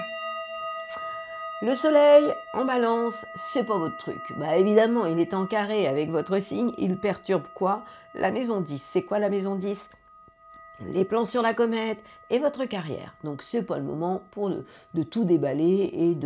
Le soleil en balance, c'est pas votre truc. Bah évidemment, il est en carré avec votre signe, il perturbe quoi? La maison 10. C'est quoi la maison 10? Les plans sur la comète et votre carrière. Donc c'est pas le moment de tout déballer et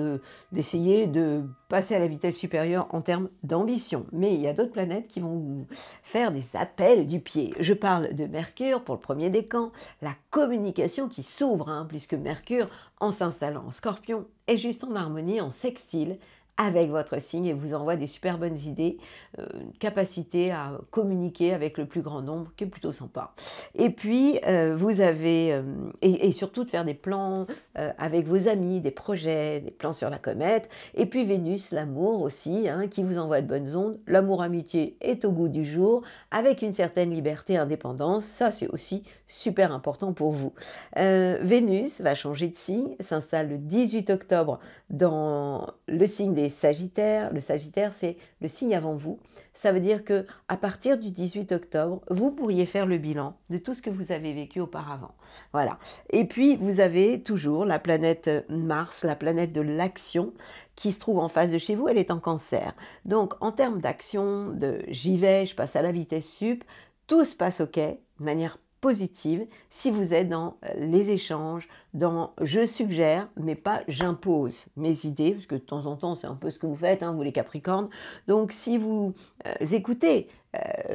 d'essayer de passer à la vitesse supérieure en termes d'ambition. Mais il y a d'autres planètes qui vont vous faire des appels du pied. Je parle de Mercure pour le premier décan, la communication qui s'ouvre, puisque Mercure, en s'installant en Scorpion, est juste en harmonie, en sextile avec votre signe et vous envoie des super bonnes idées, une capacité à communiquer avec le plus grand nombre qui est plutôt sympa. Et puis vous avez, et surtout de faire des plans avec vos amis, des projets, des plans sur la comète. Et puis Vénus, l'amour aussi, qui vous envoie de bonnes ondes. L'amour-amitié est au goût du jour, avec une certaine liberté et indépendance. Ça, c'est aussi super important pour vous. Vénus va changer de signe, s'installe le 18 octobre dans le signe des Sagittaires. Le Sagittaire, c'est le signe avant vous. Ça veut dire que à partir du 18 octobre, vous pourriez faire le bilan de tout ce que vous avez vécu auparavant. Voilà. Et puis, vous avez toujours la planète Mars, la planète de l'action, qui se trouve en face de chez vous. Elle est en Cancer. Donc, en termes d'action, de j'y vais, je passe à la vitesse sup, tout se passe OK, de manière positive si vous êtes dans les échanges, dans je suggère, mais pas j'impose mes idées, parce que de temps en temps, c'est un peu ce que vous faites, vous les Capricornes. Donc, si vous écoutez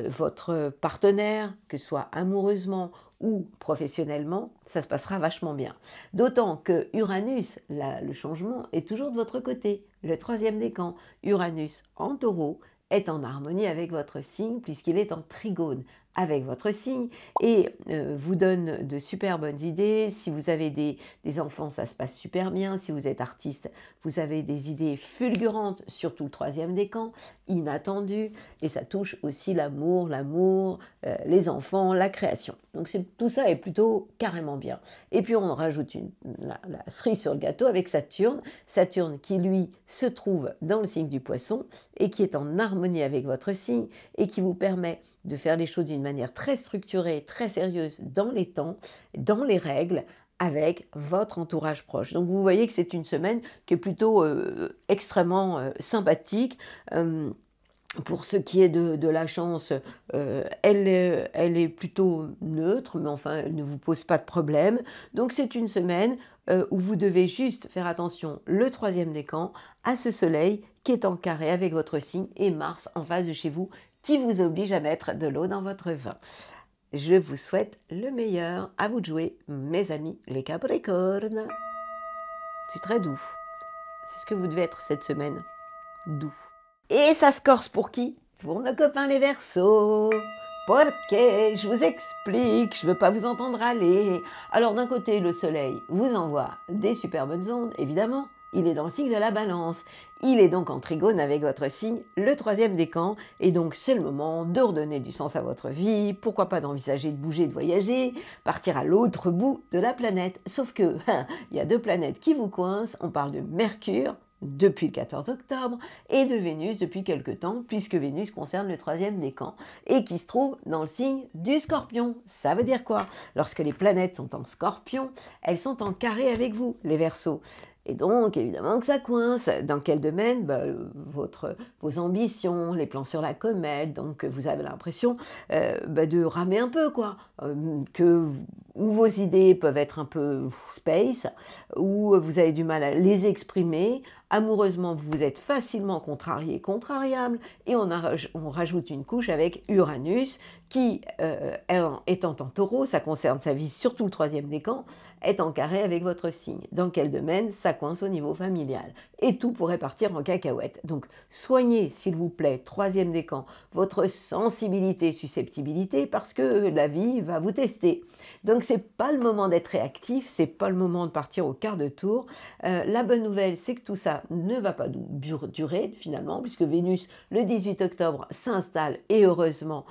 votre partenaire, que ce soit amoureusement ou professionnellement, ça se passera vachement bien. D'autant que Uranus, le changement, est toujours de votre côté. Le troisième décan, Uranus en Taureau, est en harmonie avec votre signe puisqu'il est en trigone avec votre signe et vous donne de super bonnes idées. Si vous avez des enfants, ça se passe super bien. Si vous êtes artiste, vous avez des idées fulgurantes, surtout le troisième décan, inattendues, et ça touche aussi l'amour, les enfants, la création. Donc tout ça est plutôt carrément bien. Et puis on rajoute la cerise sur le gâteau avec Saturne. Saturne qui lui se trouve dans le signe du Poisson et qui est en harmonie avec votre signe et qui vous permet de faire les choses d'une manière très structurée, très sérieuse dans les temps, dans les règles, avec votre entourage proche. Donc vous voyez que c'est une semaine qui est plutôt extrêmement sympathique. Pour ce qui est de la chance, elle est plutôt neutre, mais enfin, elle ne vous pose pas de problème. Donc c'est une semaine où vous devez juste faire attention, le troisième décan, à ce soleil qui est en carré avec votre signe et Mars en face de chez vous, qui vous oblige à mettre de l'eau dans votre vin. Je vous souhaite le meilleur. À vous de jouer, mes amis les Capricornes. C'est très doux. C'est ce que vous devez être cette semaine. Doux. Et ça se corse pour qui? Pour nos copains les Verseaux. Porque je vous explique, je ne veux pas vous entendre aller. Alors d'un côté, le soleil vous envoie des super bonnes ondes, évidemment. Il est dans le signe de la Balance. Il est donc en trigone avec votre signe, le troisième décan. Et donc c'est le moment de redonner du sens à votre vie. Pourquoi pas d'envisager de bouger, de voyager, partir à l'autre bout de la planète. Sauf que il y a deux planètes qui vous coincent. On parle de Mercure depuis le 14 octobre et de Vénus depuis quelque temps, puisque Vénus concerne le troisième décan et qui se trouve dans le signe du Scorpion. Ça veut dire quoi? Lorsque les planètes sont en Scorpion, elles sont en carré avec vous, les Verseaux. Et donc, évidemment que ça coince. Dans quel domaine? Vos ambitions, les plans sur la comète. Donc, vous avez l'impression de ramer un peu, quoi. Que où vos idées peuvent être un peu space, où vous avez du mal à les exprimer. Amoureusement, vous êtes facilement contrarié, contrariable, et on rajoute une couche avec Uranus, qui, étant en taureau, ça concerne sa vie, surtout le troisième décan, est en carré avec votre signe. Dans quel domaine? Ça coince au niveau familial. Et tout pourrait partir en cacahuète. Donc, soignez, s'il vous plaît, troisième décan, votre sensibilité, susceptibilité, parce que la vie va vous tester. Donc, c'est pas le moment d'être réactif, c'est pas le moment de partir au quart de tour. La bonne nouvelle, c'est que tout ça ne va pas durer, finalement, puisque Vénus, le 18 octobre, s'installe, et heureusement,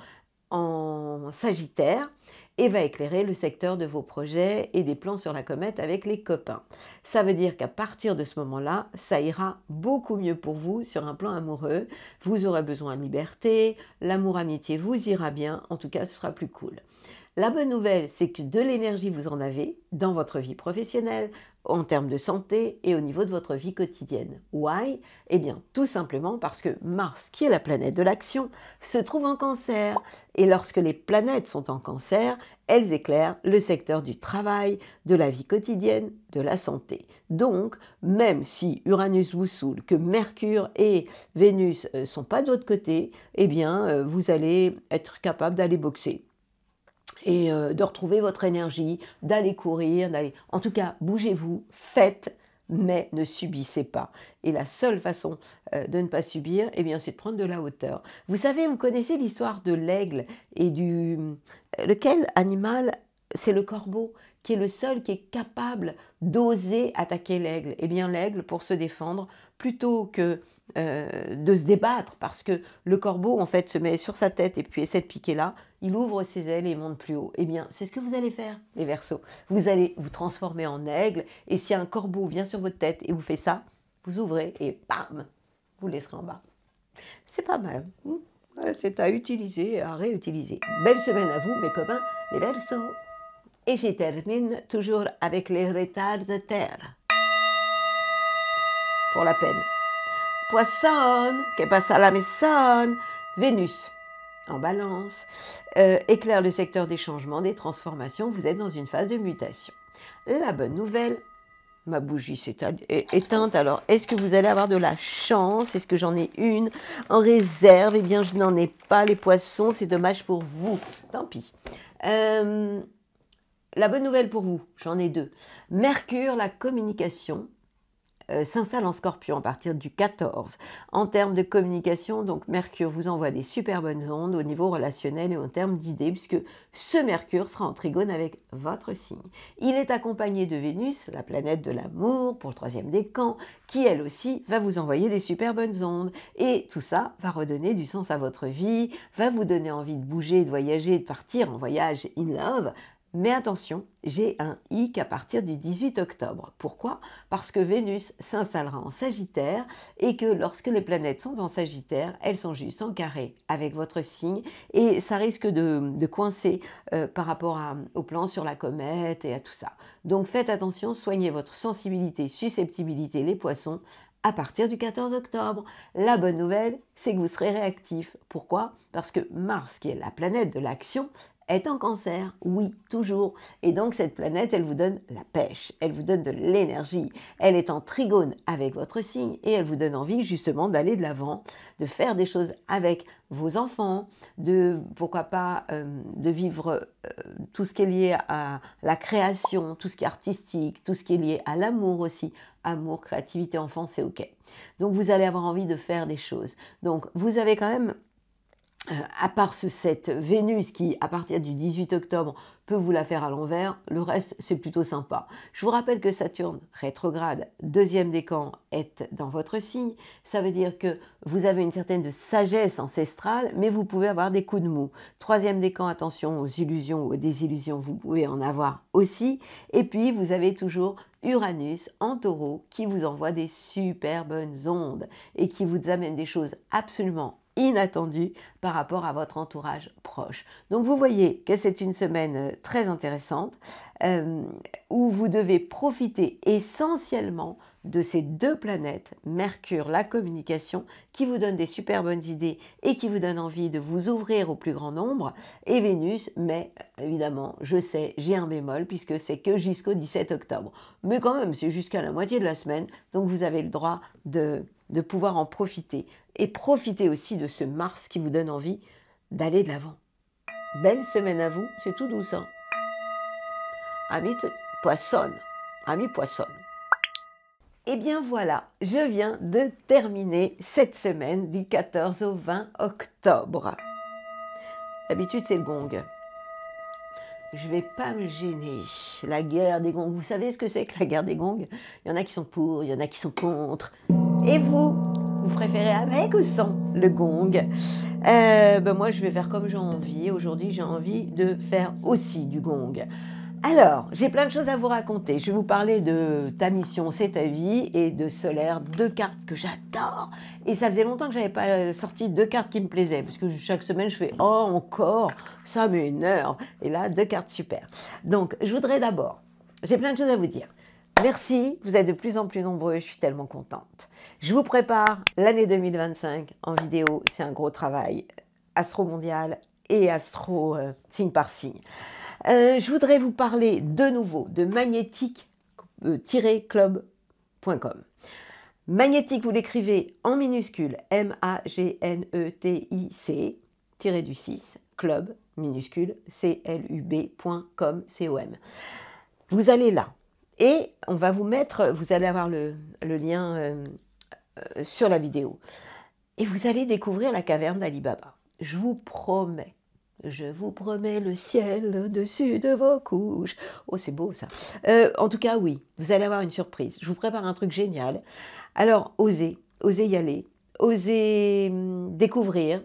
en Sagittaire, et va éclairer le secteur de vos projets et des plans sur la comète avec les copains. Ça veut dire qu'à partir de ce moment-là, ça ira beaucoup mieux pour vous sur un plan amoureux. Vous aurez besoin de liberté, l'amour-amitié vous ira bien, en tout cas ce sera plus cool. La bonne nouvelle, c'est que de l'énergie, vous en avez dans votre vie professionnelle, en termes de santé et au niveau de votre vie quotidienne. Why? Eh bien, tout simplement parce que Mars, qui est la planète de l'action, se trouve en Cancer. Et lorsque les planètes sont en Cancer, elles éclairent le secteur du travail, de la vie quotidienne, de la santé. Donc, même si Uranus vous saoule, que Mercure et Vénus ne sont pas de votre côté, eh bien, vous allez être capable d'aller boxer et de retrouver votre énergie, d'aller courir, en tout cas, bougez-vous, faites, mais ne subissez pas. Et la seule façon de ne pas subir, eh bien, c'est de prendre de la hauteur. Vous savez, vous connaissez l'histoire de l'aigle et du... Lequel animal? C'est le corbeau, qui est le seul qui est capable d'oser attaquer l'aigle. Eh bien, l'aigle, pour se défendre, plutôt que de se débattre, parce que le corbeau, en fait, se met sur sa tête et puis essaie de piquer là, il ouvre ses ailes et monte plus haut. Eh bien, c'est ce que vous allez faire, les Verseaux. Vous allez vous transformer en aigle, et si un corbeau vient sur votre tête et vous fait ça, vous ouvrez et bam, vous laisserez en bas. C'est pas mal. C'est à utiliser et à réutiliser. Belle semaine à vous, mes copains, les Verseaux. Et j'y termine toujours avec les retards de terre. Pour la peine. Poisson, que pasa la maison? Vénus, en balance, éclaire le secteur des changements, des transformations. Vous êtes dans une phase de mutation. La bonne nouvelle, ma bougie s'est éteinte. Alors, est-ce que vous allez avoir de la chance? Est-ce que j'en ai une en réserve? Eh bien, je n'en ai pas, les poissons. C'est dommage pour vous. Tant pis. La bonne nouvelle pour vous, j'en ai deux. Mercure, la communication, s'installe en Scorpion à partir du 14. En termes de communication, donc Mercure vous envoie des super bonnes ondes au niveau relationnel et en termes d'idées, puisque ce Mercure sera en trigone avec votre signe. Il est accompagné de Vénus, la planète de l'amour, pour le troisième décan, qui elle aussi va vous envoyer des super bonnes ondes. Et tout ça va redonner du sens à votre vie, va vous donner envie de bouger, de voyager, de partir en voyage in love. Mais attention, j'ai un hic à partir du 18 octobre. Pourquoi? Parce que Vénus s'installera en Sagittaire et que lorsque les planètes sont en Sagittaire, elles sont juste en carré avec votre signe et ça risque de coincer par rapport au plan sur la comète et à tout ça. Donc faites attention, soignez votre sensibilité, susceptibilité, les poissons, à partir du 14 octobre. La bonne nouvelle, c'est que vous serez réactif. Pourquoi? Parce que Mars, qui est la planète de l'action, est en Cancer, oui, toujours. Et donc cette planète, elle vous donne la pêche, elle vous donne de l'énergie. Elle est en trigone avec votre signe et elle vous donne envie justement d'aller de l'avant, de faire des choses avec vos enfants, de, pourquoi pas, de vivre tout ce qui est lié à la création, tout ce qui est artistique, tout ce qui est lié à l'amour aussi. Amour, créativité, enfant, c'est OK. Donc vous allez avoir envie de faire des choses. Donc vous avez quand même... à part cette Vénus qui, à partir du 18 octobre, peut vous la faire à l'envers, le reste, c'est plutôt sympa. Je vous rappelle que Saturne, rétrograde, deuxième décan, est dans votre signe. Ça veut dire que vous avez une certaine sagesse ancestrale, mais vous pouvez avoir des coups de mou. Troisième décan, attention aux illusions ou aux désillusions, vous pouvez en avoir aussi. Et puis, vous avez toujours Uranus en taureau qui vous envoie des super bonnes ondes et qui vous amène des choses absolument inattendus par rapport à votre entourage proche. Donc vous voyez que c'est une semaine très intéressante où vous devez profiter essentiellement de ces deux planètes, Mercure, la communication, qui vous donne des super bonnes idées et qui vous donne envie de vous ouvrir au plus grand nombre, et Vénus, mais évidemment, je sais, j'ai un bémol puisque c'est que jusqu'au 17 octobre. Mais quand même, c'est jusqu'à la moitié de la semaine, donc vous avez le droit de pouvoir en profiter. Et profitez aussi de ce Mars qui vous donne envie d'aller de l'avant. Belle semaine à vous, c'est tout douce. Hein. Amis poissonne, amis poissonne. Et bien voilà, je viens de terminer cette semaine du 14 au 20 octobre. D'habitude, c'est le gong. Je ne vais pas me gêner. La guerre des gongs. Vous savez ce que c'est que la guerre des gongs? Il y en a qui sont pour, il y en a qui sont contre. Et vous préférez avec ou sans le gong? Moi, je vais faire comme j'ai envie. Aujourd'hui, j'ai envie de faire aussi du gong. Alors, j'ai plein de choses à vous raconter. Je vais vous parler de Ta mission, c'est ta vie et de Solaire, deux cartes que j'adore. Et ça faisait longtemps que je n'avais pas sorti deux cartes qui me plaisaient, parce que chaque semaine, je fais « Oh, encore, ça m'énerve !» Et là, deux cartes super. Donc, je voudrais d'abord, j'ai plein de choses à vous dire. Merci, vous êtes de plus en plus nombreux, je suis tellement contente. Je vous prépare l'année 2025 en vidéo, c'est un gros travail astro-mondial et astro signe par signe. Je voudrais vous parler de nouveau de magnétique-club.com. Magnétique, vous l'écrivez en minuscule, M-A-G-N-E-T-I-C, tiré du 6, club, minuscule, C-L-U-B.com, C-O-M. Vous allez là, et on va vous mettre, vous allez avoir le lien sur la vidéo, et vous allez découvrir la caverne d'Ali Baba. Je vous promets le ciel au-dessus de vos couches. Oh, c'est beau ça. En tout cas, oui, vous allez avoir une surprise. Je vous prépare un truc génial. Alors, osez y aller, osez découvrir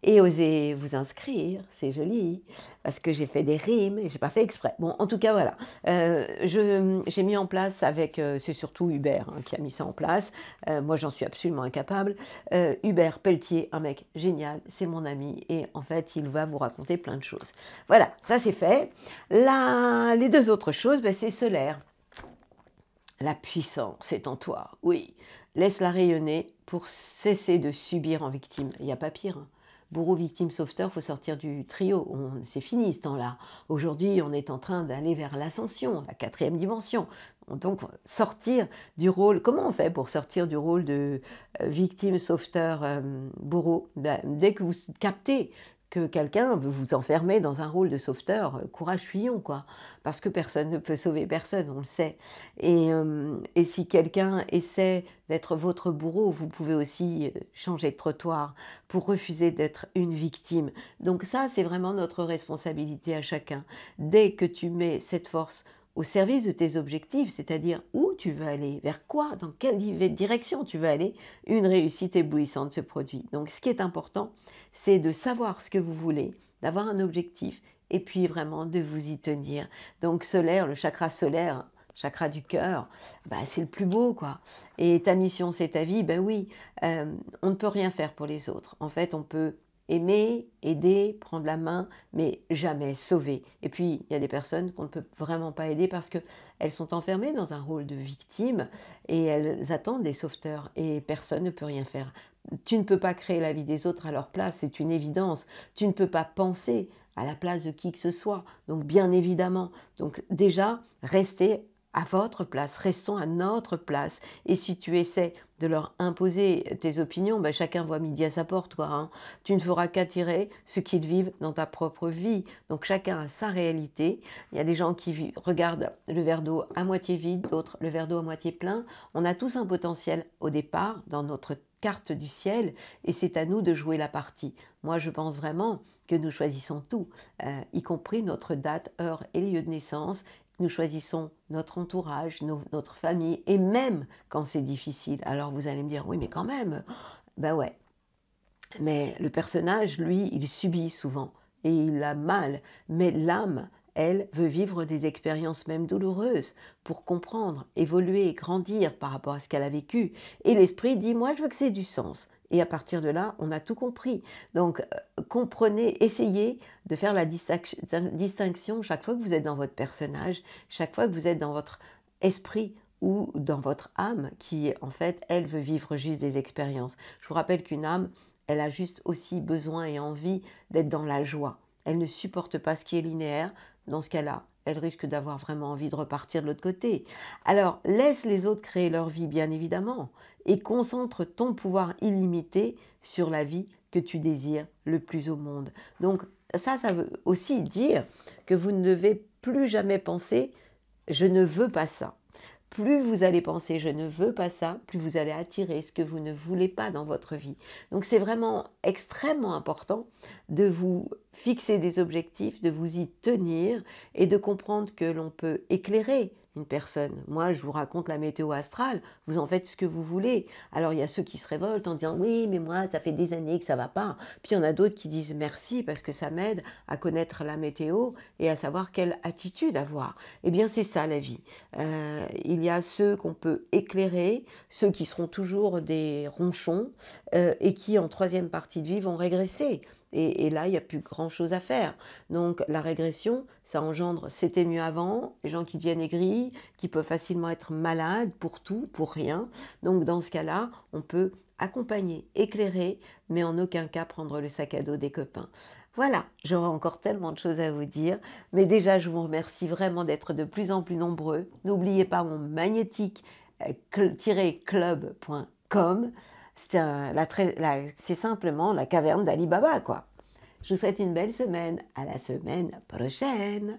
et osez vous inscrire. C'est joli, parce que j'ai fait des rimes et j'ai pas fait exprès. Bon, en tout cas, voilà. J'ai mis en place avec, c'est surtout Hubert qui a mis ça en place. Moi, j'en suis absolument incapable. Hubert Pelletier, un mec génial, c'est mon ami et en fait, il va vous raconter plein de choses. Voilà, ça c'est fait. Les deux autres choses, c'est Solaire. La puissance est en toi, oui. Laisse-la rayonner pour cesser de subir en victime. Il n'y a pas pire. Hein. Bourreau, victime, sauveteur, il faut sortir du trio. C'est fini ce temps-là. Aujourd'hui, on est en train d'aller vers l'ascension, la 4e dimension. Donc, sortir du rôle... Comment on fait pour sortir du rôle de victime, sauveteur, bourreau? Dès que vous captez que quelqu'un veut vous enfermer dans un rôle de sauveteur, courage fuyons, quoi. Parce que personne ne peut sauver personne, on le sait. Et si quelqu'un essaie d'être votre bourreau, vous pouvez aussi changer de trottoir pour refuser d'être une victime. Donc ça, c'est vraiment notre responsabilité à chacun. Dès que tu mets cette force au service de tes objectifs, c'est-à-dire où tu veux aller, vers quoi, dans quelle direction tu veux aller, une réussite éblouissante se produit. Donc ce qui est important, c'est de savoir ce que vous voulez, d'avoir un objectif et puis vraiment de vous y tenir. Donc solaire, le chakra solaire, chakra du cœur, c'est le plus beau, quoi. Et ta mission, c'est ta vie, oui, on ne peut rien faire pour les autres. En fait, on peut aimer, aider, prendre la main, mais jamais sauver. Et puis, il y a des personnes qu'on ne peut vraiment pas aider parce qu'elles sont enfermées dans un rôle de victime et elles attendent des sauveteurs et personne ne peut rien faire. Tu ne peux pas créer la vie des autres à leur place, c'est une évidence. Tu ne peux pas penser à la place de qui que ce soit. Donc, bien évidemment. Donc, déjà, restez à votre place, restons à notre place. Et si tu essaies de leur imposer tes opinions, chacun voit midi à sa porte, quoi, hein. Tu ne feras qu'attirer ce qu'ils vivent dans ta propre vie. Donc chacun a sa réalité. Il y a des gens qui regardent le verre d'eau à moitié vide, d'autres le verre d'eau à moitié plein. On a tous un potentiel au départ dans notre carte du ciel et c'est à nous de jouer la partie. Moi, je pense vraiment que nous choisissons tout, y compris notre date, heure et lieu de naissance. Nous choisissons notre entourage, notre famille, et même quand c'est difficile. Alors vous allez me dire, oui, mais quand même, ouais. Mais le personnage, lui, il subit souvent, et il a mal. Mais l'âme, elle, veut vivre des expériences même douloureuses pour comprendre, évoluer, grandir par rapport à ce qu'elle a vécu. Et l'esprit dit, moi, je veux que c'est du sens. Et à partir de là, on a tout compris. Donc, comprenez, essayez de faire la distinction chaque fois que vous êtes dans votre personnage, chaque fois que vous êtes dans votre esprit ou dans votre âme qui, en fait, elle veut vivre juste des expériences. Je vous rappelle qu'une âme, elle a juste aussi besoin et envie d'être dans la joie. Elle ne supporte pas ce qui est linéaire. Dans ce cas-là, elle risque d'avoir vraiment envie de repartir de l'autre côté. Alors, laisse les autres créer leur vie, bien évidemment, et concentre ton pouvoir illimité sur la vie que tu désires le plus au monde. Donc, ça veut aussi dire que vous ne devez plus jamais penser « je ne veux pas ça ». Plus vous allez penser « je ne veux pas ça », plus vous allez attirer ce que vous ne voulez pas dans votre vie. Donc c'est vraiment extrêmement important de vous fixer des objectifs, de vous y tenir et de comprendre que l'on peut éclairer une personne. Moi, je vous raconte la météo astrale, vous en faites ce que vous voulez. Alors, il y a ceux qui se révoltent en disant « oui, mais moi, ça fait des années que ça ne va pas ». Puis, il y en a d'autres qui disent « merci » parce que ça m'aide à connaître la météo et à savoir quelle attitude avoir. Eh bien, c'est ça la vie. Il y a ceux qu'on peut éclairer, ceux qui seront toujours des ronchons et qui, en troisième partie de vie, vont régresser. Et là, il n'y a plus grand-chose à faire. Donc, la régression, ça engendre « c'était mieux avant », les gens qui deviennent aigris, qui peuvent facilement être malades pour tout, pour rien. Donc, dans ce cas-là, on peut accompagner, éclairer, mais en aucun cas prendre le sac à dos des copains. Voilà, j'aurais encore tellement de choses à vous dire, mais déjà, je vous remercie vraiment d'être de plus en plus nombreux. N'oubliez pas mon magnétique-club.com. C'est simplement la caverne d'Ali Baba, quoi. Je vous souhaite une belle semaine. À la semaine prochaine.